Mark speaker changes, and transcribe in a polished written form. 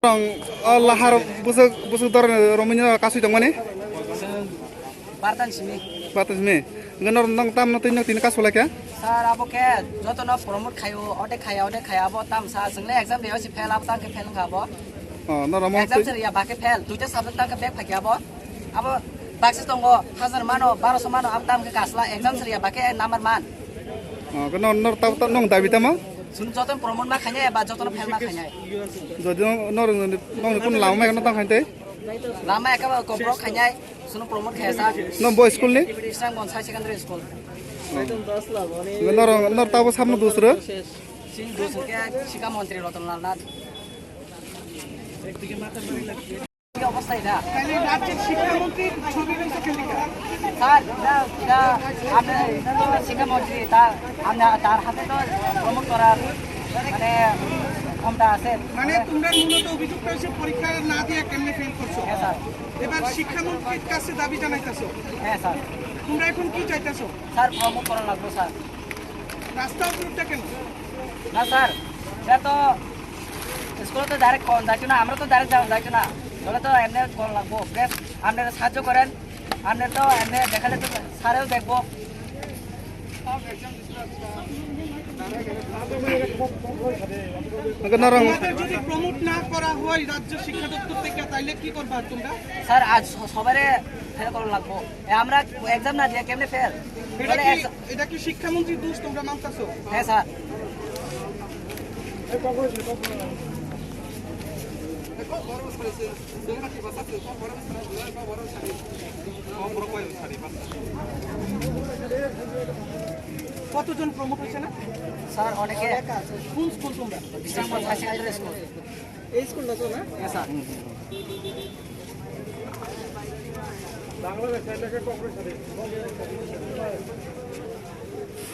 Speaker 1: Lahar busuk dor rominya kasih dong mana?
Speaker 2: Bartan sini.
Speaker 1: Batas me. Ngenor nong tam nanti nong tin kas ya?
Speaker 2: Sar abo ke joto no promote kayo ode kaya abo tam sa sengle exam dia si fail abo tang ke fail ngabo.
Speaker 1: Oh, nor romo.
Speaker 2: Exam seri ya bake fail. Tujuh subject tang ke back pagi abo. Abo baksis tonggo 1000 mano 1200 mano abo tam ke kasla exam seri ya bake number man.
Speaker 1: Oh, nor tahu nong dabi tama?
Speaker 2: Sun joto promote ma khanya ba joto no fail ma khanya.
Speaker 1: Jadi nor kun lama kan tang khante?
Speaker 2: Lama ya ka ko bro khanya sun promote khaya sa.
Speaker 1: Nong boy school ni?
Speaker 2: Islam Bonsai Secondary School.
Speaker 1: Nor tahu sama dusra?
Speaker 2: Sin dusra ke শিক্ষা মন্ত্রী রতনলাল নাথ। কি অবস্থা এটা?
Speaker 3: তাহলে রাজ্যের শিক্ষামন্ত্রীর ছবি রয়েছে কেলিকা
Speaker 2: স্যার এটা আপনার শিক্ষামন্ত্রী তার হাতে তো প্রমোট করার মানে ক্ষমতা আছে।
Speaker 3: মানে তোমরা মূলত অভিযুক্ত হয়েছে পরীক্ষা না দিয়ে কেমনে ফেল করছো?
Speaker 2: হ্যাঁ স্যার।
Speaker 3: এবার শিক্ষামন্ত্রীর কাছে দাবি জানাইতেছো।
Speaker 2: হ্যাঁ স্যার।
Speaker 3: তোমরা এখন কি চাইতেছো?
Speaker 2: স্যার প্রমোট করা লাগবে স্যার।
Speaker 3: রাস্তা অবরোধটা কেন?
Speaker 2: না স্যার এটা তো স্কুলে তো ডাইরেক্ট যাইতো না, আমরা তো ডাইরেক্ট যাইতো না, তাহলে তো এমনি কল লাগবো। প্রেস আপনারা সাহায্য করেন, আপনি তো এমনি দেখালে তো স্যারেও দেখবো।
Speaker 3: তোমাদের যদি প্রমোট না করা হয় রাজ্য শিক্ষা দপ্তর থেকে তাইলে কি করবা তোমরা?
Speaker 2: স্যার আজ সবারে ফেল করা লাগবো। আমরা এক্সাম না দিয়ে কেমনে ফেল?
Speaker 3: এটা কি শিক্ষামন্ত্রীর দোষ তোমরা মানতেছো?
Speaker 2: হ্যাঁ স্যার।
Speaker 3: কতজন প্রমোট হয়েছে না?
Speaker 2: স্যার অনেকে।
Speaker 3: কোন স্কুল তোমরা?
Speaker 2: ইসলাম বনসাই সেকেন্ডারি স্কুল।
Speaker 3: এই স্কুলটা তো না?
Speaker 2: হ্যাঁ স্যার।
Speaker 3: বাংলাদেশ